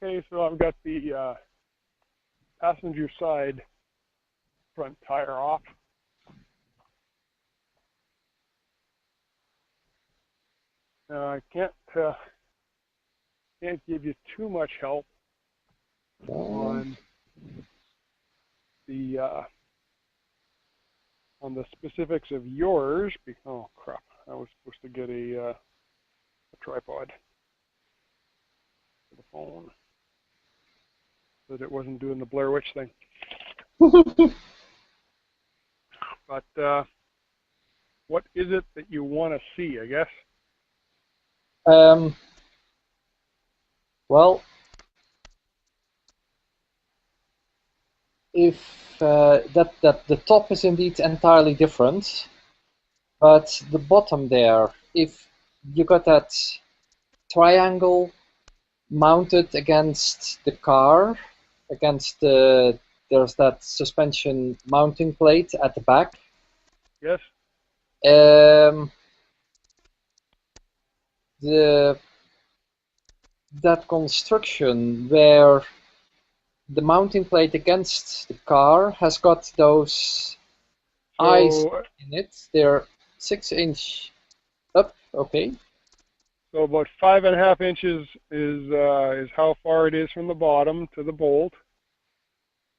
Okay, so I've got the passenger side front tire off. Now I can't give you too much help on the specifics of yours. Oh crap! I was supposed to get a tripod for the phone, so that it wasn't doing the Blair Witch thing. But what is it that you want to see, I guess? Well, if that the top is indeed entirely different, but the bottom there, if you got that triangle mounted against the car, against there's that suspension mounting plate at the back. Yes. That construction where the mounting plate against the car has got those eyes in it. They're 6-inch up. Okay. So about 5.5 inches is how far it is from the bottom to the bolt.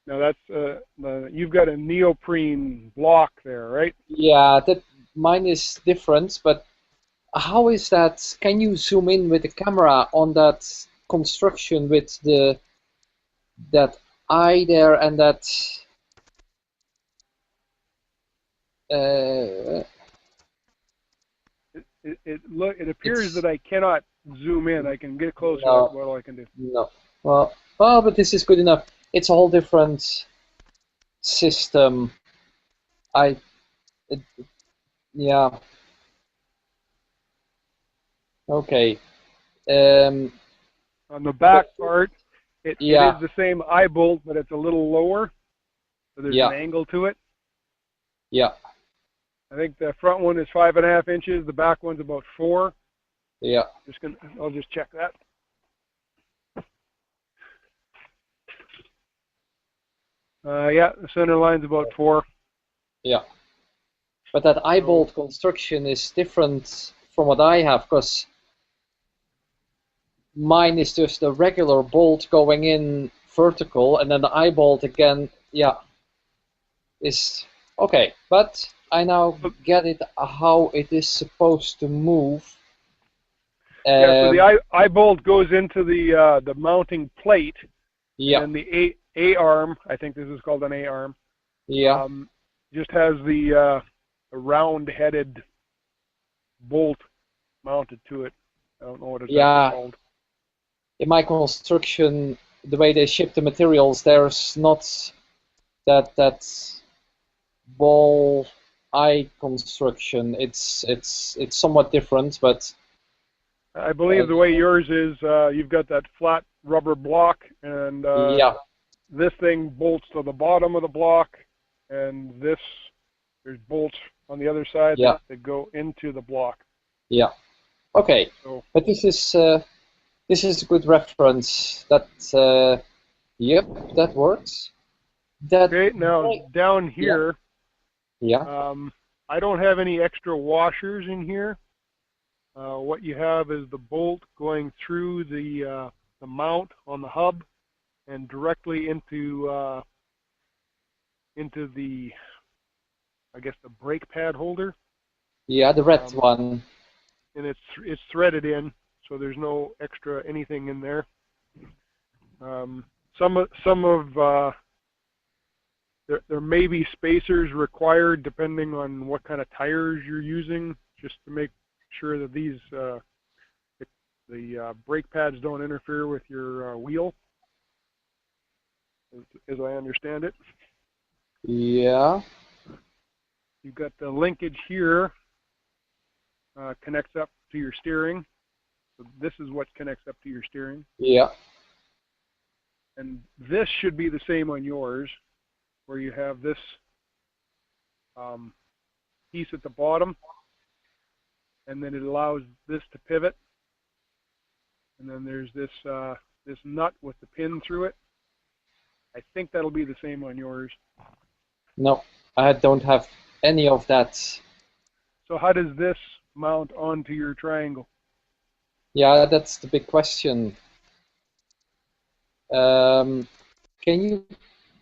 Now that's you've got a neoprene block there, right? Yeah, that mine is different, but how is that? Can you zoom in with the camera on that construction with that eye there and that? It appears that I cannot zoom in. I can get closer. No, That's what all I can do. no. Well, but this is good enough. It's a whole different system. Yeah. Okay. On the back part, it Yeah. is the same eye bolt, but it's a little lower. So there's Yeah. an angle to it. Yeah. I think the front one is 5.5 inches. The back one's about 4. Yeah. I'll just check that. Yeah, the center line's about 4. Yeah. But that eye bolt construction is different from what I have, because mine is just a regular bolt going in vertical, and then the eye bolt again, yeah, is okay. But I now get it how it is supposed to move. Yeah, so the eye bolt goes into the mounting plate. Yeah. And the A arm, I think this is called an A arm. Yeah. Just has the round-headed bolt mounted to it. I don't know what it's called. In my construction, the way they ship the materials, there's not that ball eye construction. It's somewhat different, but I believe the way yours is, you've got that flat rubber block, and this thing bolts to the bottom of the block, and there's bolts on the other side that go into the block. Yeah. Okay. So, but this is a good reference. That yep, that works. Okay. Now down here. Yeah. I don't have any extra washers in here. What you have is the bolt going through the mount on the hub and directly into the, I guess, the brake pad holder. Yeah, the red one. And it's threaded in, so there's no extra anything in there. There may be spacers required depending on what kind of tires you're using, just to make sure that these the brake pads don't interfere with your wheel, as I understand it. Yeah. You've got the linkage here, connects up to your steering. So this is what connects up to your steering. Yeah. And this should be the same on yours, where you have this piece at the bottom, and then it allows this to pivot. And then there's this nut with the pin through it. I think that'll be the same on yours. No, I don't have any of that. So how does this mount onto your triangle? Yeah, that's the big question. Can you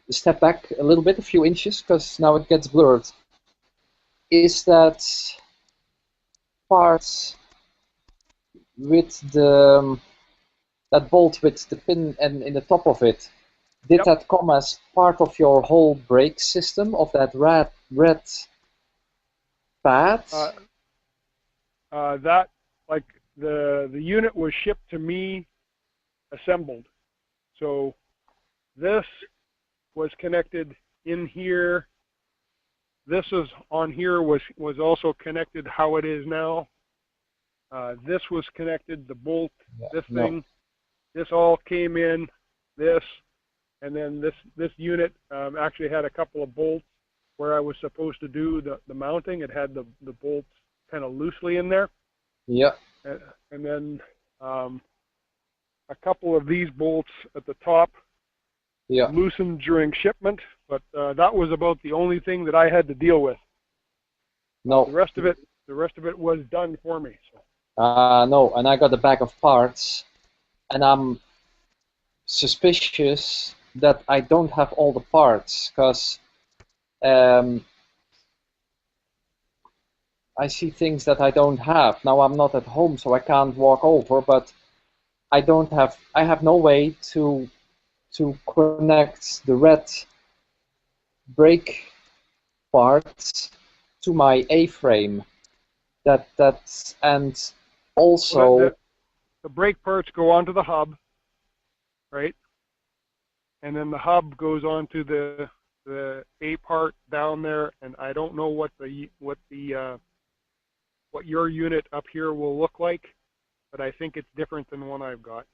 step back a little bit, a few inches, because now it gets blurred. Is that part with that bolt with the pin and in the top of it? Did that come as part of your whole brake system of that red pad? That, like, the unit was shipped to me assembled. So this was connected in here. This is on here was also connected how it is now. This was connected, the bolt, this thing. This all came in, this, and then this unit actually had a couple of bolts where I was supposed to do the mounting. It had the bolts kind of loosely in there. Yeah. And then a couple of these bolts at the top loosened during shipment, but that was about the only thing that I had to deal with. No. The rest of it was done for me. So. No, and I got a bag of parts, and I'm suspicious that I don't have all the parts, because I see things that I don't have. Now I'm not at home, so I can't walk over, but I have no way to connect the red brake parts to my A-frame. And also well, the brake parts go onto the hub, right? And then the hub goes onto the A part down there, and I don't know what your unit up here will look like, but I think it's different than the one I've got.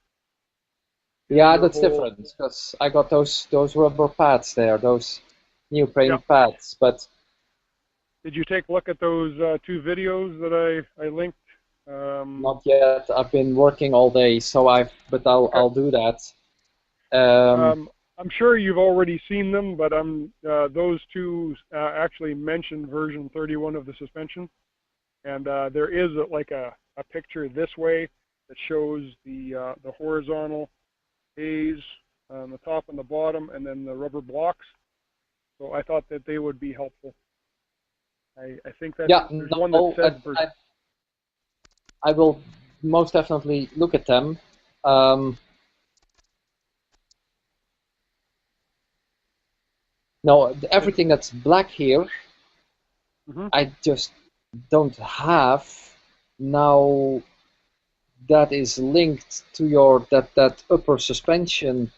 Yeah, that's different, because I got those rubber pads there, those neoprene pads. But did you take a look at those 2 videos that I linked? Not yet. I've been working all day, so but I'll do that. I'm sure you've already seen them, but those 2 actually mention version 31 of the suspension, and there is like a picture this way that shows the horizontal A's on the top and the bottom, and then the rubber blocks. So I thought that they would be helpful. I think that there's one that says I will most definitely look at them. No, everything that's black here, I just don't have. Now that is linked to your that upper suspension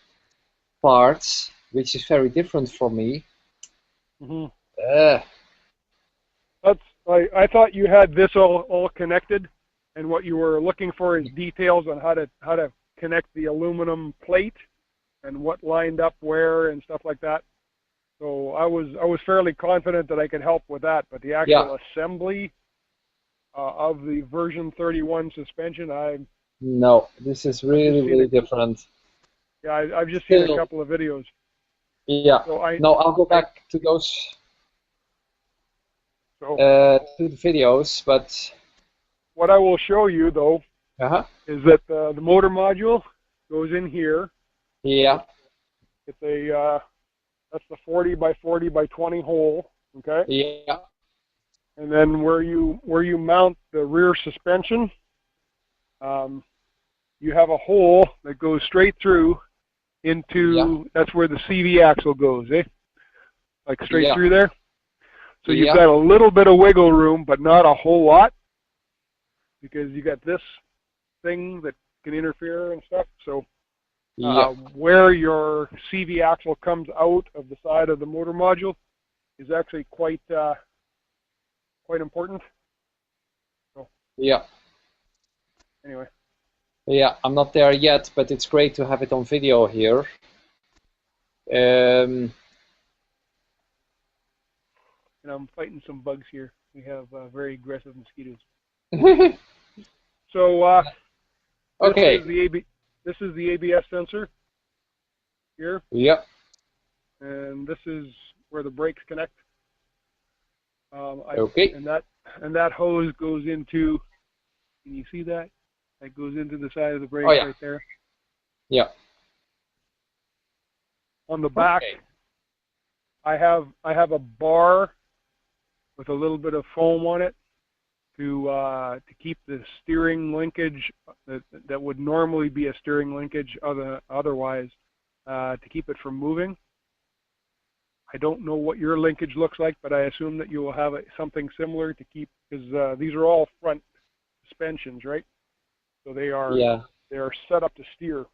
part, which is very different from me. I thought you had this all connected, and what you were looking for is details on how to connect the aluminum plate and what lined up where and stuff like that. So I was fairly confident that I could help with that, but the actual assembly of the version 31 suspension, no, this is really different. Yeah, I've just seen a couple of videos. Yeah. So I'll go back to those to the videos, but what I will show you though is that the motor module goes in here. Yeah. It's that's the 40 by 40 by 20 hole. Okay. Yeah. And then where you mount the rear suspension, you have a hole that goes straight through into that's where the CV axle goes, like straight through there. So you've got a little bit of wiggle room, but not a whole lot, because you got this thing that can interfere and stuff. So where your CV axle comes out of the side of the motor module is actually quite important. So, anyway. Yeah, I'm not there yet, but it's great to have it on video here. And I'm fighting some bugs here. We have very aggressive mosquitoes. So, okay. This is this is the ABS sensor here. Yep. And this is where the brakes connect. Okay. And that hose goes into. Can you see that? That goes into the side of the brake right there. Yeah. On the back, I have a bar with a little bit of foam on it to keep the steering linkage that would normally be a steering linkage otherwise to keep it from moving. I don't know what your linkage looks like, but I assume that you will have something similar to keep, because these are all front suspensions, right? So they are set up to steer.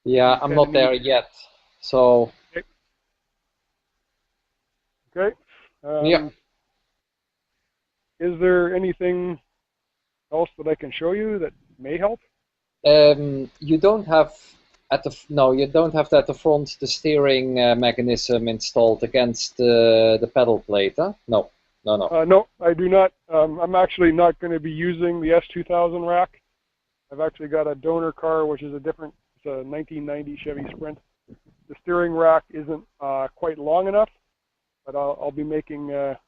Yeah, I'm not there yet, so. Okay. Yeah. Is there anything else that I can show you that may help? You don't have you don't have at the front the steering mechanism installed against the pedal plate, huh? No. No, I do not. I'm actually not going to be using the S2000 rack. I've actually got a donor car, which is it's a 1990 Chevy Sprint. The steering rack isn't quite long enough, but I'll be making. The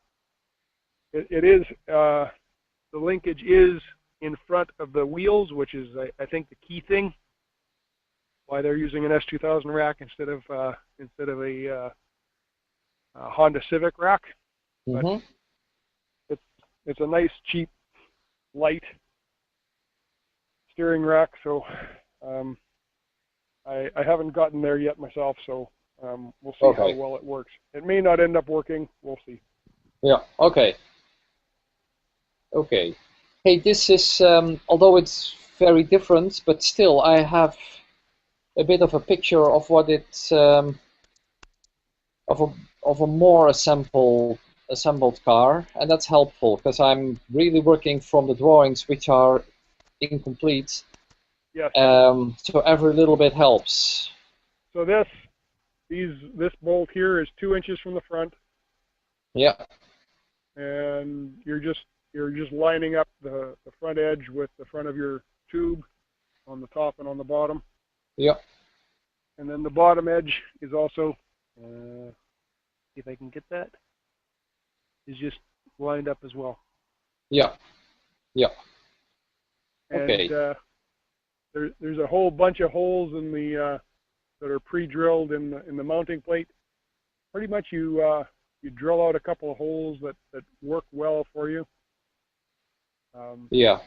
linkage is in front of the wheels, which is I think the key thing. Why they're using an S2000 rack instead of a Honda Civic rack. Mm-hmm. But it's a nice, cheap, light steering rack. So I haven't gotten there yet myself. So we'll see how well it works. It may not end up working. We'll see. Yeah. Okay. Okay. Hey, this is although it's very different, but still I have a bit of a picture of what it's of a more assembled car, and that's helpful because I'm really working from the drawings which are incomplete. Yes. So every little bit helps. So this bolt here is 2 inches from the front. Yeah. And you're just lining up the front edge with the front of your tube on the top and on the bottom. Yeah. And then the bottom edge is also, see if I can get that, is just lined up as well. Yeah. Yeah. And okay. There's a whole bunch of holes in the that are pre-drilled in the mounting plate. Pretty much you drill out a couple of holes that work well for you. Yeah.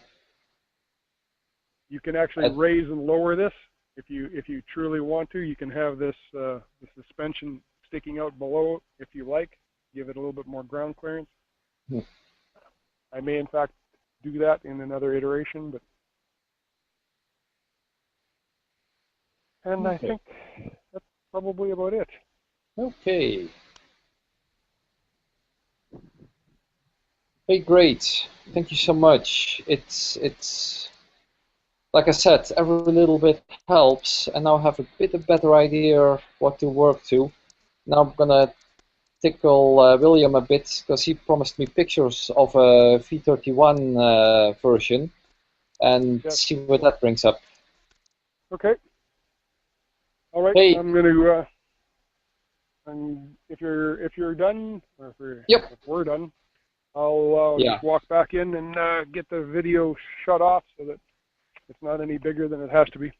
You can actually raise and lower this if you truly want to. You can have this the suspension sticking out below if you like. Give it a little bit more ground clearance. I may in fact do that in another iteration, but I think that's probably about it. Okay. Hey, great. Thank you so much. It's like I said, every little bit helps, and now I have a bit of better idea what to work to. Now I'm gonna tickle William a bit because he promised me pictures of a V31 version, and see what that brings up. Okay. All right. Hey. I'm gonna. If you're done, or if we're done, I'll just walk back in and get the video shut off so that it's not any bigger than it has to be.